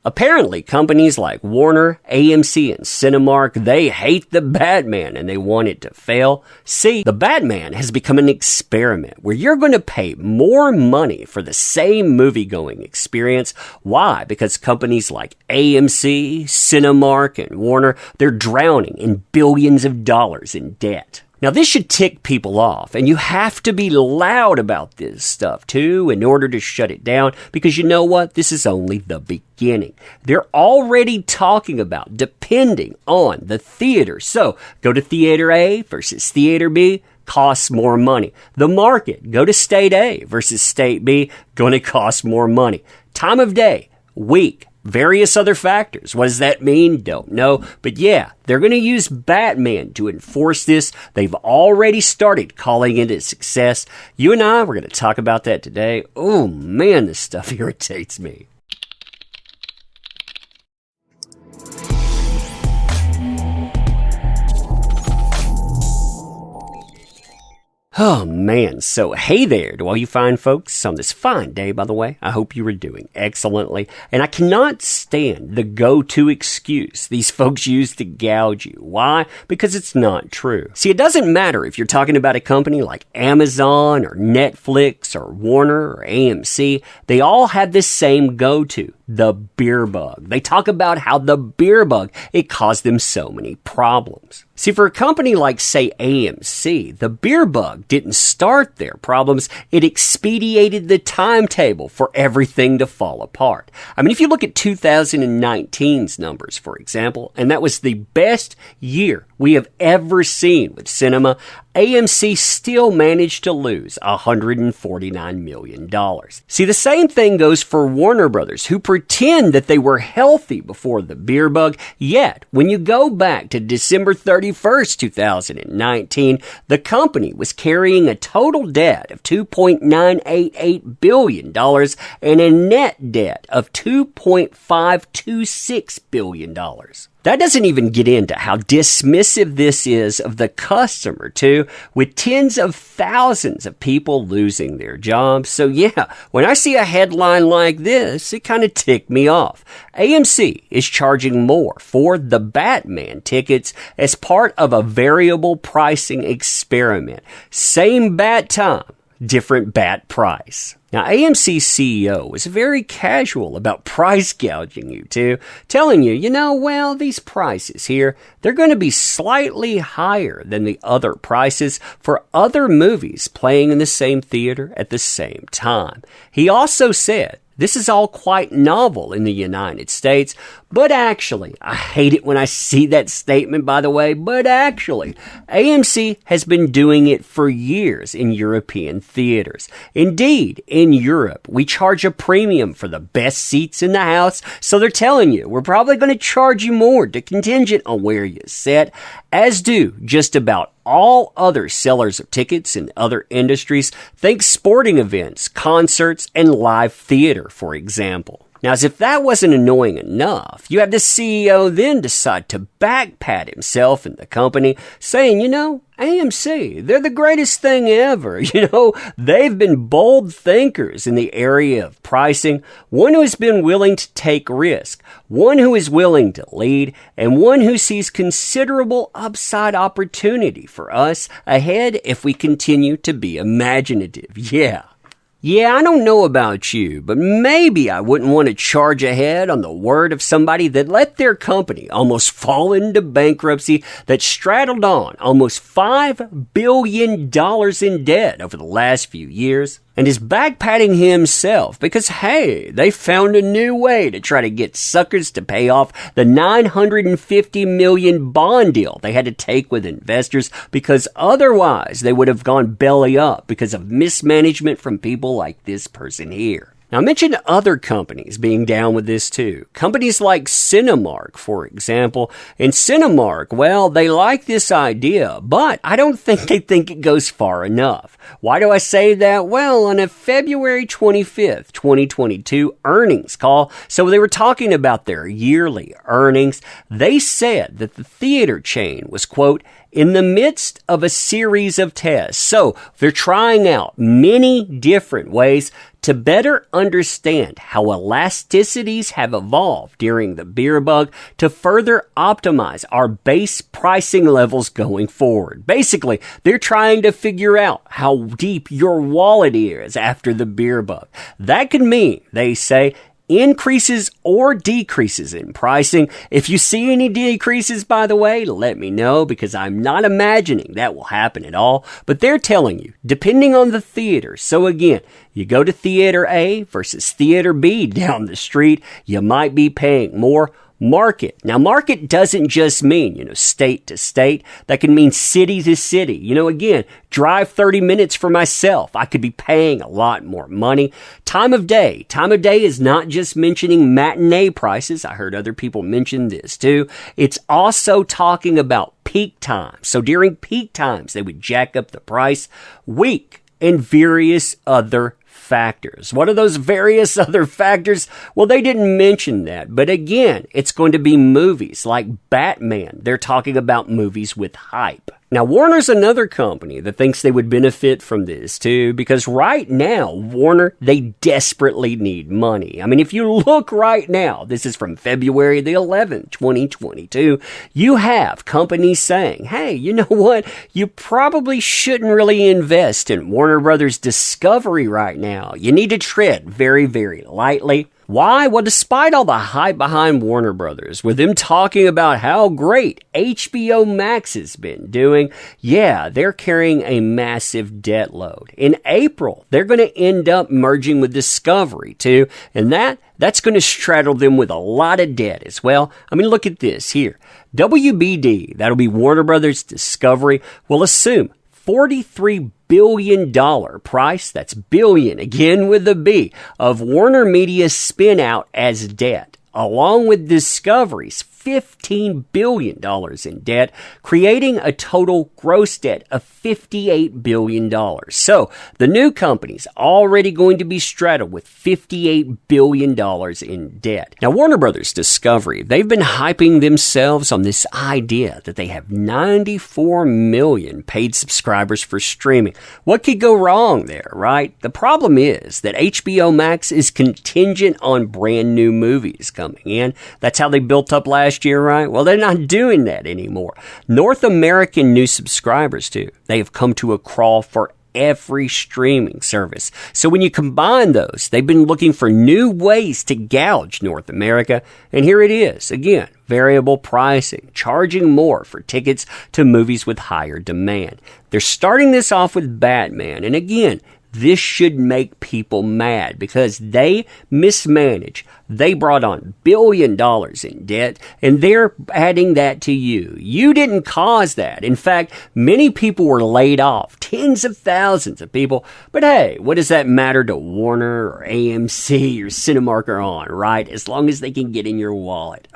Apparently, companies like Warner, AMC, and Cinemark, they hate the Batman and they want it to fail. See, the Batman has become an experiment where you're going to pay more money for the same movie-going experience. Why? Because companies like AMC, Cinemark, and Warner, they're drowning in billions of dollars in debt. Now, this should tick people off, and you have to be loud about this stuff, too, in order to shut it down, because you know what? This is only the beginning. They're already talking about depending on the theater. So, go to Theater A versus Theater B, costs more money. The market, go to State A versus State B, going to cost more money. Time of day, week, various other factors. What does that mean? Don't know. But yeah, they're going to use Batman to enforce this. They've already started calling it a success. You and I, we're going to talk about that today. Oh man, this stuff irritates me. Oh man, so hey there to all you fine folks on this fine day, by the way. I hope you are doing excellently. And I cannot stand the go-to excuse these folks use to gouge you. Why? Because it's not true. See, it doesn't matter if you're talking about a company like Amazon or Netflix or Warner or AMC. They all have this same go-to. The beer bug. They talk about how the beer bug, it caused them so many problems. See, for a company like, say, AMC, the beer bug didn't start their problems. It expedited the timetable for everything to fall apart. I mean, if you look at 2019's numbers, for example, and that was the best year we have ever seen with cinema, AMC still managed to lose $149 million. See, the same thing goes for Warner Brothers, who pretend that they were healthy before the beer bug, yet when you go back to December 31st, 2019, the company was carrying a total debt of $2.988 billion and a net debt of $2.526 billion. That doesn't even get into how dismissive this is of the customer, too, with tens of thousands of people losing their jobs. So yeah, when I see a headline like this, it kind of ticked me off. AMC is charging more for the Batman tickets as part of a variable pricing experiment. Same bat time, different bat price. Now, AMC's CEO was very casual about price gouging you too, telling you, these prices here, they're going to be slightly higher than the other prices for other movies playing in the same theater at the same time. He also said, this is all quite novel in the United States, but actually, I hate it when I see that statement, by the way, but actually, AMC has been doing it for years in European theaters. Indeed, in Europe, we charge a premium for the best seats in the house, so they're telling you, we're probably going to charge you more to contingent on where you sit, as do just about all other sellers of tickets in other industries. Think sporting events, concerts, and live theater, for example. Now, as if that wasn't annoying enough, you have the CEO then decide to backpat himself and the company, saying, AMC, they're the greatest thing ever. They've been bold thinkers in the area of pricing, one who has been willing to take risk, one who is willing to lead, and one who sees considerable upside opportunity for us ahead if we continue to be imaginative. Yeah, I don't know about you, but maybe I wouldn't want to charge ahead on the word of somebody that let their company almost fall into bankruptcy, that straddled on almost $5 billion in debt over the last few years, and is backpatting himself because, hey, they found a new way to try to get suckers to pay off the $950 million bond deal they had to take with investors, because otherwise they would have gone belly up because of mismanagement from people like this person here. Now, I mentioned other companies being down with this too. Companies like Cinemark, for example. And Cinemark, well, they like this idea, but I don't think they think it goes far enough. Why do I say that? Well, on a February 25th, 2022 earnings call, so they were talking about their yearly earnings, they said that the theater chain was, quote, in the midst of a series of tests. So they're trying out many different ways To better understand how elasticities have evolved during the beer bug to further optimize our base pricing levels going forward. Basically, they're trying to figure out how deep your wallet is after the beer bug. That could mean, they say, increases or decreases in pricing. If you see any decreases, by the way, let me know, because I'm not imagining that will happen at all. But they're telling you, depending on the theater. So again, you go to theater A versus theater B down the street, you might be paying more. Market. Now, market doesn't just mean, state to state. That can mean city to city. Again, drive 30 minutes for myself. I could be paying a lot more money. Time of day. Time of day is not just mentioning matinee prices. I heard other people mention this too. It's also talking about peak times. So during peak times, they would jack up the price. Week and various other factors. What are those various other factors? Well, they didn't mention that. But again, it's going to be movies like Batman. They're talking about movies with hype. Now, Warner's another company that thinks they would benefit from this too, because right now, Warner, they desperately need money. I mean, if you look right now, this is from February the 11th, 2022, you have companies saying, hey, you know what? You probably shouldn't really invest in Warner Brothers Discovery right now. You need to tread very, very lightly. Why? Well, despite all the hype behind Warner Brothers, with them talking about how great HBO Max has been doing, yeah, they're carrying a massive debt load. In April, they're going to end up merging with Discovery too, and that's going to straddle them with a lot of debt as well. I mean, look at this here. WBD, that'll be Warner Brothers Discovery, will assume $43 billion price, that's billion again with a B, of Warner Media's spin out as debt, along with Discovery's $15 billion in debt, creating a total gross debt of $58 billion. So the new company's already going to be straddled with $58 billion in debt. Now, Warner Brothers Discovery, they've been hyping themselves on this idea that they have 94 million paid subscribers for streaming. What could go wrong there, right? The problem is that HBO Max is contingent on brand new movies coming in. That's how they built up last year, right? Well, they're not doing that anymore. North American new subscribers, too, they have come to a crawl for every streaming service. So when you combine those, they've been looking for new ways to gouge North America. And here it is. Again, variable pricing, charging more for tickets to movies with higher demand. They're starting this off with Batman. And again, this should make people mad because they mismanage. They brought on $1 billion in debt, and they're adding that to you. You didn't cause that. In fact, many people were laid off, tens of thousands of people. But hey, what does that matter to Warner or AMC or Cinemark or on, right? As long as they can get in your wallet.